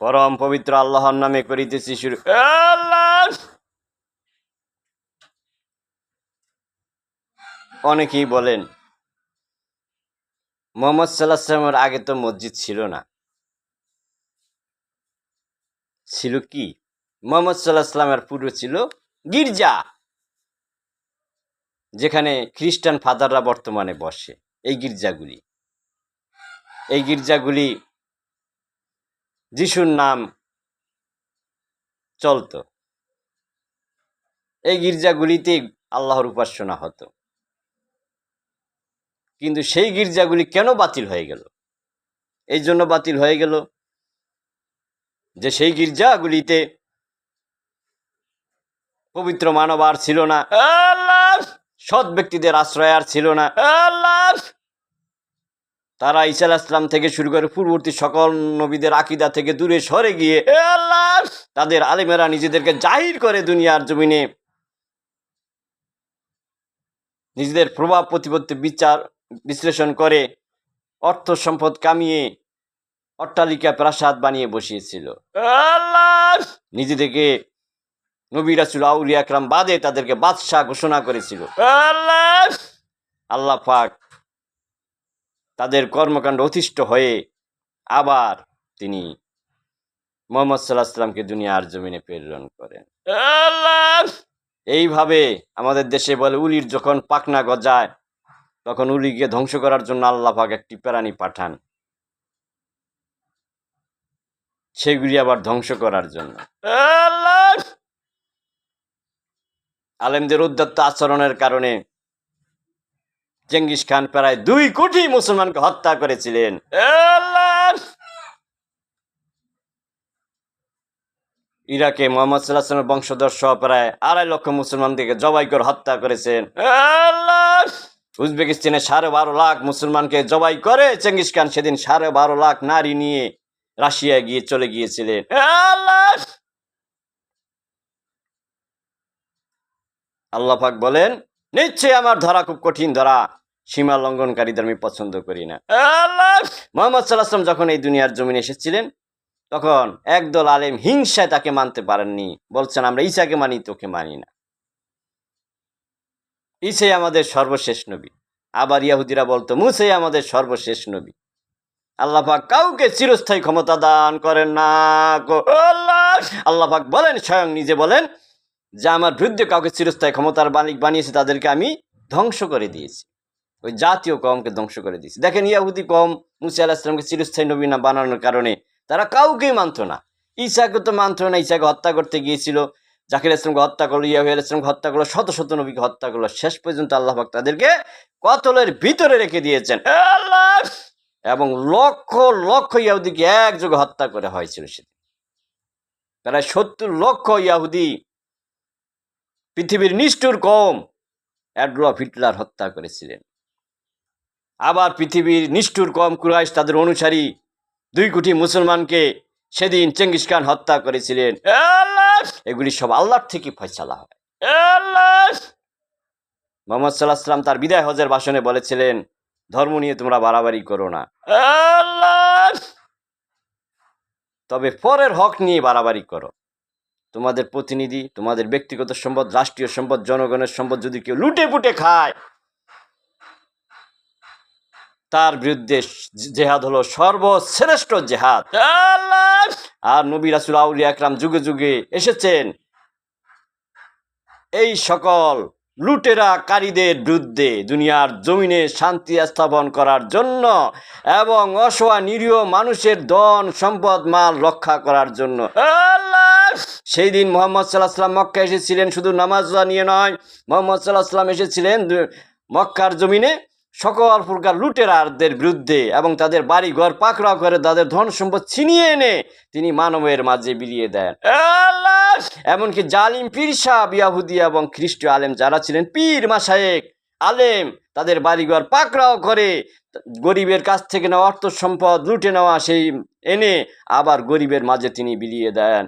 পরম পবিত্র আল্লাহর নামে করিতেছি শুরু। আল্লাহ! অনেকেই বলেন মুহাম্মদ সাল্লাল্লাহু আলাইহি ওয়াসাল্লামের আগে তো মসজিদ ছিল না। ছিল কি? মুহাম্মদ সাল্লাল্লাহু আলাইহি ওয়াসাল্লামের পূর্বে ছিল গির্জা, যেখানে খ্রিস্টান ফাদাররা বর্তমানে বসে। এই গির্জাগুলি যিশুর নাম চলতো। এই গির্জাগুলিতে আল্লাহর উপাসনা হতো। কিন্তু সেই গির্জাগুলি কেন বাতিল হয়ে গেল? এই জন্য বাতিল হয়ে গেল যে সেই গির্জাগুলিতে পবিত্র মানব আর ছিল না। আল্লাহ! সৎ ব্যক্তিদের আশ্রয় আর ছিল না। আল্লাহ! তারা ঈসা আলাইহিস সালাম থেকে শুরু করে পূর্ববর্তী সকল নবীদের আকীদা থেকে দূরে সরে গিয়ে আল্লাহ! তাদের আলেমেরা নিজেদেরকে জাহির করে দুনিয়ার জমিনে নিজেদের প্রভাব প্রতিপত্তি বিশ্লেষণ করে অর্থ সম্পদ কামিয়ে অট্টালিকা প্রাসাদ বানিয়ে বসিয়েছিল। আল্লাহ! নিজেদেরকে নবী রাসূল আউলিয়া একরাম বাদে তাদেরকে বাদশাহ ঘোষণা করেছিল। আল্লাহ! আল্লাহ পাক তাদের কর্মকাণ্ড অতিষ্ঠ হয়ে আবার তিনি মুহাম্মদ সাল্লাল্লাহু আলাইহি ওয়াসাল্লামকে দুনিয়ার জমিনে প্রেরণ করেন। আল্লাহ! এইভাবে আমাদের দেশে বলে উলির যখন পাখনা গজায় তখন উলিকে ধ্বংস করার জন্য আল্লাহ পাক একটি প্রাণী পাঠান, সেগুলি আবার ধ্বংস করার জন্য। আল্লাহ! আলেমদের উদ্ধত আচরণের কারণে চেঙ্গিস খান প্রায় 2 কোটি মুসলমানকে হত্যা করেছিলেন। আল্লাহ! ইরাকে মুহাম্মদ সাল্লাল্লাহু আলাইহি ওয়াসাল্লামের বংশধর সহ প্রায় 2.5 লক্ষ মুসলমানদেরকে জবাই করে হত্যা করেছেন। আল্লাহ! উজবেকিস্তানে 12.5 লাখ মুসলমানকে জবাই করে চেঙ্গিস খান সেদিন 12.5 লাখ নারী নিয়ে রাশিয়ায় গিয়ে চলে গিয়েছিলেন। আল্লাহ! আল্লাহ পাক বলেন, নিশ্চয়ই আমার ধরা খুব কঠিন ধরা, সীমা লঙ্ঘনকারীদের আমি পছন্দ করি না। আল্লাহ! মুহাম্মদ সাল্লাল্লাহু আলাইহি ওয়াসাল্লাম যখন এই দুনিয়ার জমিনে এসেছিলেন তখন একদল আলেম হিংসায় তাকে মানতে পারেননি, বলছেন আমরা ঈসাকে মানি, তোকে মানি না। ঈসাই আমাদের সর্বশেষ নবী। আবার ইহুদিরা বলতো মুসাই আমাদের সর্বশেষ নবী। আল্লাহ পাক কাউকে চিরস্থায়ী ক্ষমতা দান করেন না। আল্লাহ পাক বলেন, স্বয়ং নিজে বলেন যে আমার বিরুদ্ধে কাউকে চিরস্থায়ী ক্ষমতার মালিক বানিয়েছে তাদেরকে আমি ধ্বংস করে দিয়েছি। ওই জাতীয় কওমকে ধ্বংস করে দিয়েছি। দেখেন ইহুদি কওম মুসা আলাইহিস সালামকে চিরস্থায়ী নবী না বানানোর কারণে তারা কাউকেই মানত না। ঈসাকে তো মানত না, ঈসাকে হত্যা করতে গিয়েছিল, জাকির ইসলামকে হত্যা করলো, ইয়াহিয়া আলাইহিস সালামকে হত্যা করলো, শত শত নবীকে হত্যা করলো। শেষ পর্যন্ত আল্লাহ পাক তাদেরকে কতলের ভিতরে রেখে দিয়েছেন। আল্লাহ! এবং লক্ষ লক্ষ ইহুদিকে একযোগে হত্যা করা হয়েছিল সেদিন। প্রায় 70 লক্ষ ইহুদি, পৃথিবীর নিষ্ঠুর কওম অ্যাডলফ হিটলার হত্যা করেছিলেন। আবার পৃথিবীর নিষ্ঠুর কওম কুরাইশ তাদের অনুসারী 2 কোটি মুসলমানকে সেদিন চেঙ্গিস খান হত্যা করেছিলেন। আল্লাহ! এগুলি সব আল্লাহর থেকে ফয়সালা হয়। আল্লাহ! মুহাম্মদ সাল্লাল্লাহু আলাইহি ওয়াসাল্লাম তার বিদায় হজের ভাষণে বলেছিলেন, ধর্ম নিয়ে তোমরা বাড়াবাড়ি করো না। আল্লাহ! তবে পরের হক নিয়ে বাড়াবাড়ি করো। তোমাদের প্রতিনিধি, তোমাদের ব্যক্তিগত সম্পদ, রাষ্ট্রীয় সম্পদ, জনগণের সম্পদ যদি কেউ লুটে পুটে খায়, তার বিরুদ্ধে জেহাদ হলো সর্বশ্রেষ্ঠ জেহাদ। আর নবী রাসূল আউলিয়া একরাম যুগে যুগে এসেছেন এই সকল লুটেরাকারীদের বিরুদ্ধে দুনিয়ার জমিনে শান্তি স্থাপন করার জন্য এবং অসহায় নিরীহ মানুষের ধন সম্পদ মাল রক্ষা করার জন্য। সেই দিন মুহাম্মদ সাল্লাল্লাহু আলাইহি ওয়াসাল্লাম মক্কা এসেছিলেন শুধু নামাজ নিয়ে নয়, মুহাম্মদ সাল্লাল্লাহু আলাইহি ওয়াসাল্লাম এসেছিলেন মক্কার জমিনে সকল প্রকার লুটেরাদের বিরুদ্ধে এবং তাদের বাড়ি ঘর পাকড়াও করে তাদের ধন সম্পদ ছিনিয়ে এনে তিনি মানবের মাঝে বিলিয়ে দেন। এমনকি জালিম পীর সাহেব ইহুদি এবং খ্রিস্টীয় আলেম যারা ছিলেন পীর মাশায়েখ আলেম, তাদের বাড়িঘর পাকড়াও করে গরিবের কাছ থেকে নেওয়া অর্থ সম্পদ লুটে নেওয়া সেই এনে আবার গরিবের মাঝে তিনি বিলিয়ে দেন।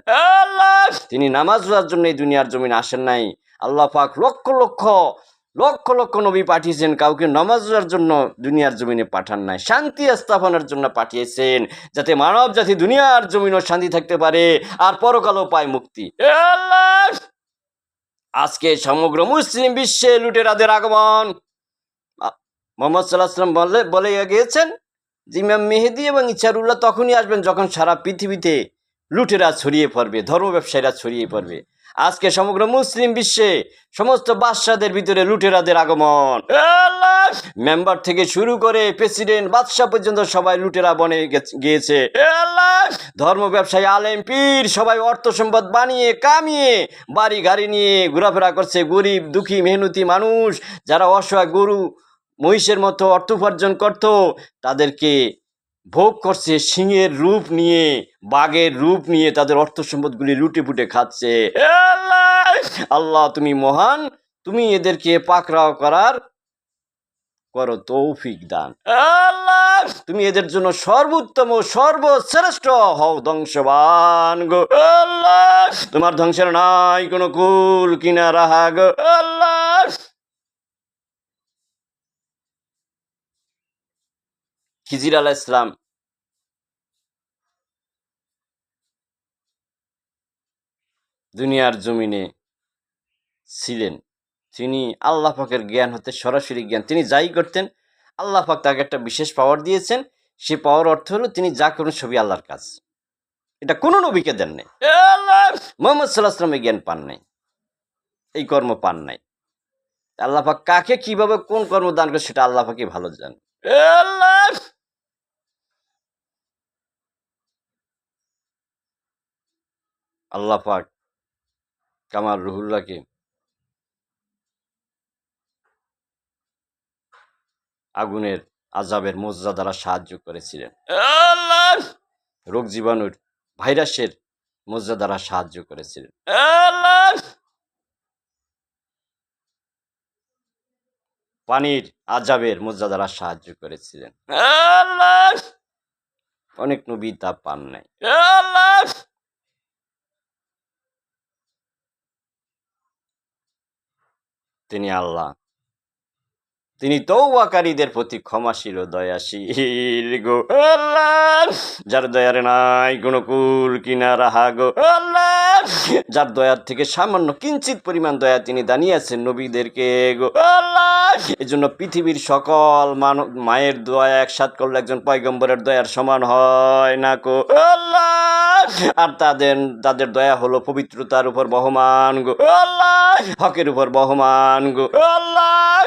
তিনি নামাজ পড়ার জন্য এই দুনিয়ার জমিনে আসেন নাই। আল্লাহ পাক লক্ষ লক্ষ লক্ষ লক্ষ নবী পাঠিয়েছেন, কাউকে নামাজের জন্য দুনিয়ার জমিনে পাঠান নাই, শান্তি স্থাপনের জন্য পাঠিয়েছেন, যাতে মানব জাতি দুনিয়ার জমিনও শান্তি থাকতে পারে আর পরকালও পায় মুক্তি। আল্লাহ, আজকে সমগ্র মুসলিম বিশ্বে লুটেরাদের আগমন। মোহাম্মদ সাল্লাল্লাহু আলাইহি ওয়াসাল্লাম বলে গিয়েছেন যে ইমাম মেহেদী এবং ইচ্ছারুল্লাহ তখনই আসবেন যখন সারা পৃথিবীতে লুটেরা ছড়িয়ে পড়বে, ধর্ম ব্যবসায়ীরা ছড়িয়ে পড়বে। আজকে সমগ্র মুসলিম বিশ্বে সমস্ত বাদশাদের ভিতরে লুটেরাদের আগমন। আল্লাহ, মেম্বার থেকে শুরু করে প্রেসিডেন্ট, বাদশা পর্যন্ত সবাই লুটেরা বনে গিয়েছে। আল্লাহ, ধর্ম ব্যবসায়ী, আলেম, পীর সবাই অর্থ সম্পদ বানিয়ে কামিয়ে বাড়ি গাড়ি নিয়ে ঘোরাফেরা করছে। গরিব দুঃখী মেহনতি মানুষ যারা অসহায় গরু মহিষের মতো অর্থ উপার্জন করত, তাদেরকে ভোগ করছে সিংহের রূপ নিয়ে, বাঘের রূপ নিয়ে তাদের অর্থ সম্পদগুলি লুটে পুটে খাচ্ছে। আল্লাহ, আল্লাহ তুমি মহান, তুমি এদেরকে পাকড়াও করার করো তৌফিক দান। আল্লাহ, তুমি এদের জন্য সর্বোত্তম সর্বশ্রেষ্ঠ হও ধ্বংসবান গো। আল্লাহ, তোমার ধ্বংসের নাই কোনো কুল কিনারা গো। আল্লাহ, খিজির আলাইহিস সালাম দুনিয়ার জমিনে ছিলেন, তিনি আল্লাহ পাকের জ্ঞান হতে সরাসরি জ্ঞান, তিনি যাই করতেন আল্লাহ পাক তাকে একটা বিশেষ পাওয়ার দিয়েছেন। সে পাওয়ার অর্থ হলো তিনি যা করেন সবই আল্লাহর কাজ। এটা কোনো নবীকে দেন নাই। মুহাম্মদ সাল্লাল্লাহু আলাইহি ওয়াসাল্লাম জ্ঞান পান নাই, এই কর্ম পান নাই। আল্লাহ পাক কাকে কিভাবে কোন কর্ম দান করে সেটা আল্লাহ পাকই ভালো জানেন। আল্লাহ পাক কামাল রুহুল্লাহকে আগুনের আযাবের মুজজা দ্বারা সাহায্য করেছিলেন। রোগ জীবাণুর ভাইরাসের মুজজা দ্বারা সাহায্য করেছিলেন। পানির আযাবের মুজজা দ্বারা সাহায্য করেছিলেন। অনেক নবী তা পান নাই। তিনি আল্লাহ, তিনি তওবাকারীদের প্রতি ক্ষমাশীল ও দয়াশীল গো। আল্লাহ, যার দয়ার নাই কোনো কুল কিনারা গো। আল্লাহ, যার দয়ার থেকে সামান্য কিঞ্চিত পরিমাণ দয়া তিনি দানিয়েছেন নবীদেরকে গো। আল্লাহ, এজন্য পৃথিবীর সকল মায়ের দয়া একসাথ করলে একজন পয়গম্বরের দয়ার সমান হয় না গো। আল্লাহ, আর তাদের দয়া হলো পবিত্রতার উপর বহমান গো। আল্লাহ, হকের উপর বহমান গো। আল্লাহ,